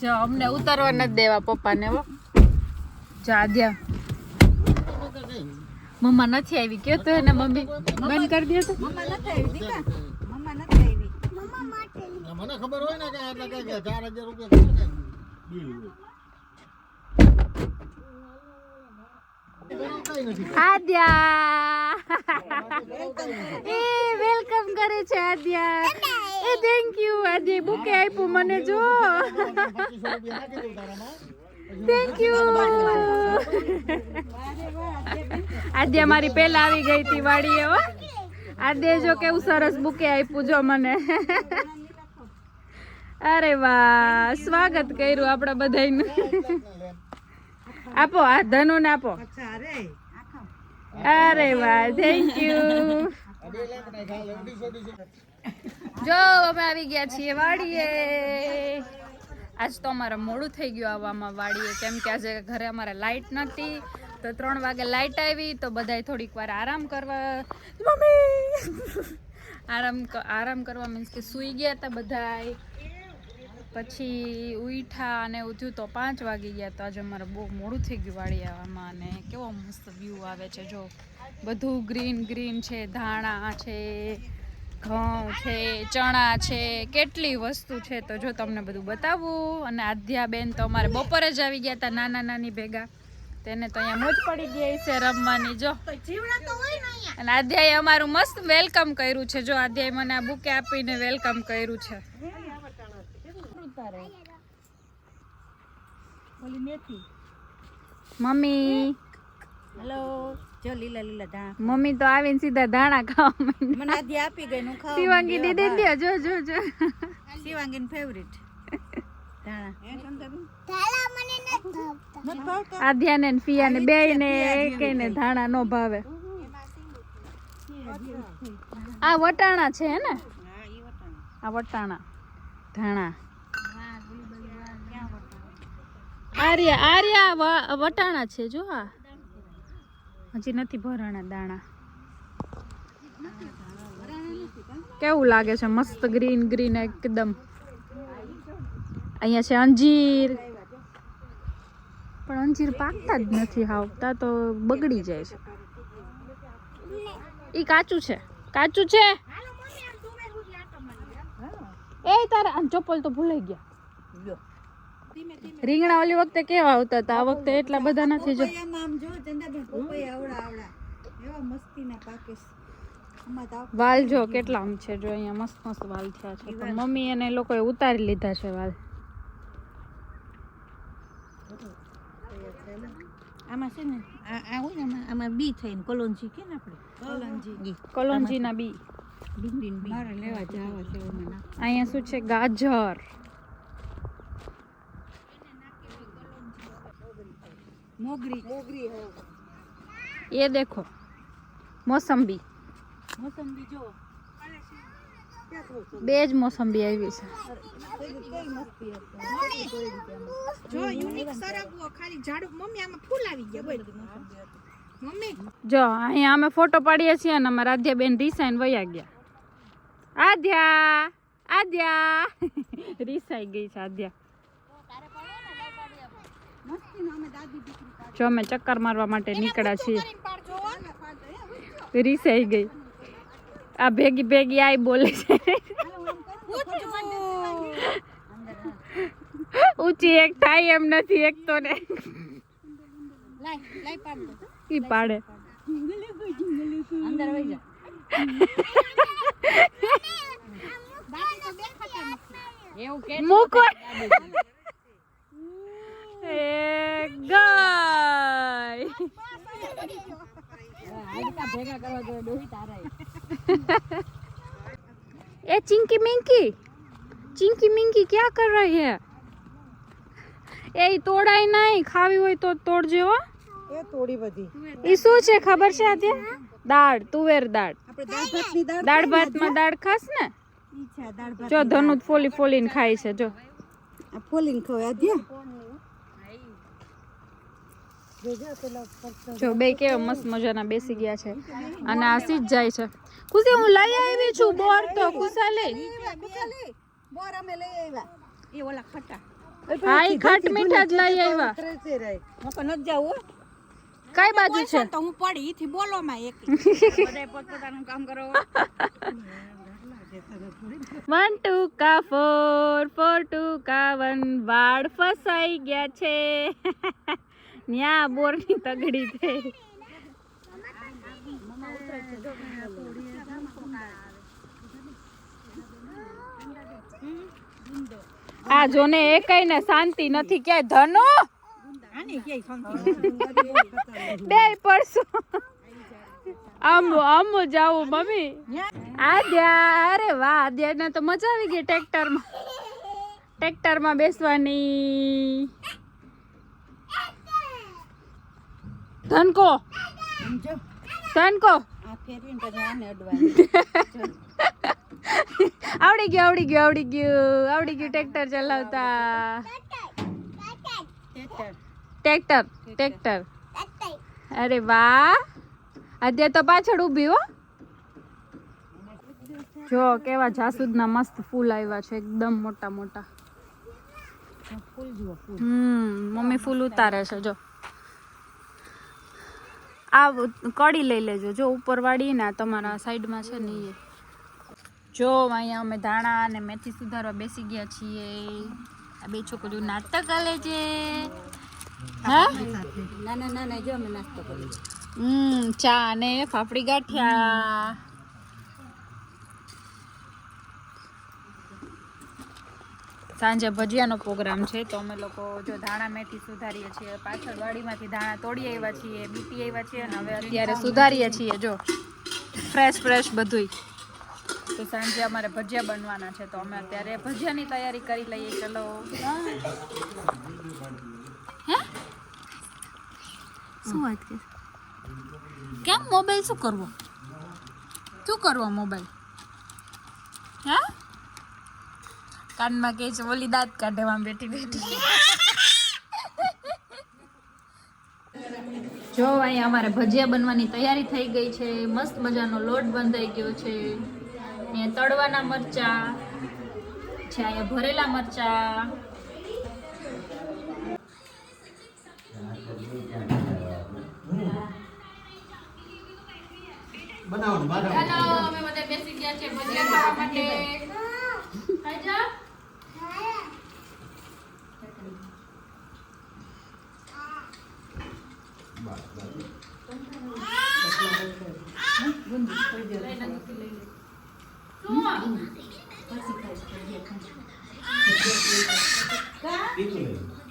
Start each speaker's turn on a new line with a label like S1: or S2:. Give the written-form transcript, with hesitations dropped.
S1: જો અમને ઉતારવા નથી દેવા પપ્પાને હો. જા દ્યા મમ્મા નથી આવી કયો તો એને મમ્મી બંધ કરી દે તો
S2: મમ્મા નથી આવી દીકા મમ્મા નથી આવી
S3: મમ્મા માટે
S4: મને ખબર હોય ને કે આટલા કઈ 4000 રૂપિયા બિલ
S1: આદ્યા એ વેલકમ કરે છે આદ્યા એ થેન્ક યુ આદ્યા બુકે આપ્યું મને જો થેન્ક યુ આદ્યા મારી પહેલા આવી ગઈ હતી વાડીએ હો આદ્યા જો કેવું સરસ બુકે આપ્યું જો મને અરે વાહ સ્વાગત કર્યું આપણા બધાયનું આપો આ ધનુ ને આપો અરે વાહ થેન્ક યુ જો અમે આવી ગયા છીએ વાડીએ આજ તો અમારે મોડું થઈ ગયું આવવામાં વાડીએ કેમ કે આજે ઘરે અમારે લાઇટ નહોતી તો 3 વાગે લાઇટ આવી તો બધાય થોડીક વાર આરામ કરવા આરામ કરવા મીન્સ કે સૂઈ ગયા હતા બધાય પછી ઉઠા અને ઉઠ્યું તો 5 વાગી ગયા તો આજે અમારે બહુ મોડું થઈ ગયું વાડી આવવામાં અને કેવો મસ્ત વ્યૂ આવે છે જો બધું ગ્રીન ગ્રીન છે ધાણા છે ઘઉં છે ચણા છે કેટલી વસ્તુ છે તો જો તમને બધું બતાવું અને આધ્યા બેન તો અમારે બપોરે જ આવી ગયા હતા નાના નાની ભેગા તેને તો અહીંયા મોજ પડી ગઈ છે રમવાની જો અને આધ્યાએ અમારું મસ્ત વેલકમ કર્યું છે જો આધ્યાએ મને આ બુકે આપીને વેલકમ કર્યું છે મમ્મી
S2: હેલો જો લીલા લીલા ધાણા
S1: મમ્મી તો આવીને સીધા ધાણા ખાવા
S2: મને આધી આપી ગઈ હું ખાવા
S1: શિવાંગી દીદી દે જો જો જો
S2: શિવાંગીન ફેવરિટ ધાણા
S3: તાલા મને નથી ભાવતા
S1: આધ્યા ને ફિયા ને બે ને એકેય ને ધાણા નો ભાવે આ વટાણા છે હે ને આ વટાણા ધાણા આર્યા આર્યા વટાણા છે જો આ હજી નથી ભરાણા દાણા કેવું લાગે છે મસ્ત ગ્રીન ગ્રીન એકદમ અહીંયા છે અંજીર પણ અંજીર પાકતા જ નથી હાવતા તો બગડી જાય છે ઈ કાચું છે કાચું છે એ તારા ચપ્પલ તો ભૂલાઈ ગયા રીંગણા ઓલી વખતે કેવા આવતા હતા આ વખતે એટલા બધા નથી જો
S2: આમ જો ચંદાબેન પપૈયા આવડા આવડા એવા મસ્તીના પાકે
S1: વાલ જો કેટલા આમ છે જો અહીંયા મસ્ત મસ્ત વાલ થયા છે પણ મમ્મી અને લોકોએ ઉતારી લીધા છે વાલ
S2: આમાં છે ને આ હોય ને આમાં બી થઈને કોલોંજી કે ને આપણે
S1: કોલોંજીના બી
S2: ડુંગળીના બી મારે લેવા જાવા છે મને
S1: અહીંયા શું છે ગાજર
S2: મોગરી મોગરી
S1: ये देखो मौसम्बी
S2: જો
S1: બે જ મોસંબી આવી છે
S2: જો યુનિક સરગવો ખાલી ઝાડુ મમ્મી આમાં ફૂલ આવી ગયા બોલ મમ્મી
S1: જો અહીંયા અમે ફોટો પાડીએ છીએ અને અમારા આધ્યા બેન રીસાઈન વયા ગયા આધ્યા આધ્યા રીસાઈ ગઈ છે આધ્યા જો અમે ચક્કર મારવા માટે નીકળ્યા છીએ રીસાઈ ગઈ આ ભેગી ભેગી આઈ બોલે છે ઊંચી એક થાય એમ નથી એક તો ને ઈ પાડે
S2: અંદર વઈ જા એવું કે
S1: મૂકો એ ગાય
S2: ભેગા કરવા જોઈએ ડોહી તારા
S1: ए चिंकी मिंकी क्या कर रही है એ તોડાય નહીં ખાવી હોય તો તોડજે હો
S2: એ થોડી બધી
S1: ઈ શું છે ખબર છે આજે દાળ તુવેર દાળ
S2: આપણે દાળ ભાતની
S1: દાળ ભાતમાં દાળ ખાસ ને
S2: ઈ છે દાળ ભાત
S1: જો ધનુત ફોલી ફોલીને ખાય છે જો
S2: આ ફોલીને ખવાય આધ્યા
S1: જો બે કેવા મસ્ત મજાના બેસી ગયા છે અને આ સીજ જાય છે ખુશી હું લઈ આવી છું બોર તો ખુશા લે
S2: બોર અમે લઈ આવ્યા એ ઓલા ખટા
S1: હા ઈ ખાટ મીઠા જ લઈ આવ્યા કઈ બાજુ છે
S2: તો હું પડી ઈથી બોલો માં એક
S1: 1 2 કા 4 4 2 કા 1 વાળ ફસાઈ ગયા છે ન્યા બોરની તગડી છે આ જોને એકઈ ને શાંતિ નથી ક્યાંય ધનો
S2: આની કે સંતી
S1: બે પડશું આમ જાવું મમ્મી આદ્યા અરે વાહ આદ્યા ને તો મજા આવી ગઈ ટ્રેક્ટરમાં બેસવાની ધનકો ધનકો આવડી ગયું ટ્રેક્ટર ચલાવતા ટ્રેક્ટર અરે વાહ આદ્યા તો પાછળ ઊભી હો જો કેવા જાસૂદના મસ્ત ફૂલ આવ્યા છે એકદમ મોટા મોટા મમ્મી ફૂલ ઉતારે છે જો આ કડી લઈ લેજો જો ઉપર વાળી ને તમારા સાઈડમાં છે ને એ જો અહીંયા અમે ધાણા અને મેથી સુધારવા બેસી ગયા છીએ આ બે છોકરીઓ નાટક કરે છે હા ના જો અમે નાસ્તો કરીએ ચા અને ફાફડી ગાંઠિયા સાંજે ભજીયાનો પ્રોગ્રામ છે તો અમે લોકો જો ધાણા મેથી સુધારીએ છીએ પાછળ વાડીમાંથી ધાણા તોડી આવ્યા છીએ બીટી આવ્યા છીએ અને હવે અત્યારે સુધારીએ છીએ જો ફ્રેશ બધુંય તો સાંજે અમારે ભજીયા બનવાના છે તો અમે અત્યારે ભજીયાની તૈયારી કરી લઈએ ચલો હે શું વાત કે કેમ મોબાઈલ શું કરવો મોબાઈલ હા કાનમાં કે છે ઓલી દાંત કાઢે આમ બેઠી જો અહીંયા અમારે ભજીયા બનવાની તૈયારી થઈ ગઈ છે મસ્ત મજાનો લોટ બંધાઈ ગયો છે અહીંયા તળવાના મરચા છે અહીંયા ભરેલા મરચા ચાલો અમે બધા બેસી ગયા છે ભજીયા ખાવા માટે ખાઈ જા
S4: તીખું લઈ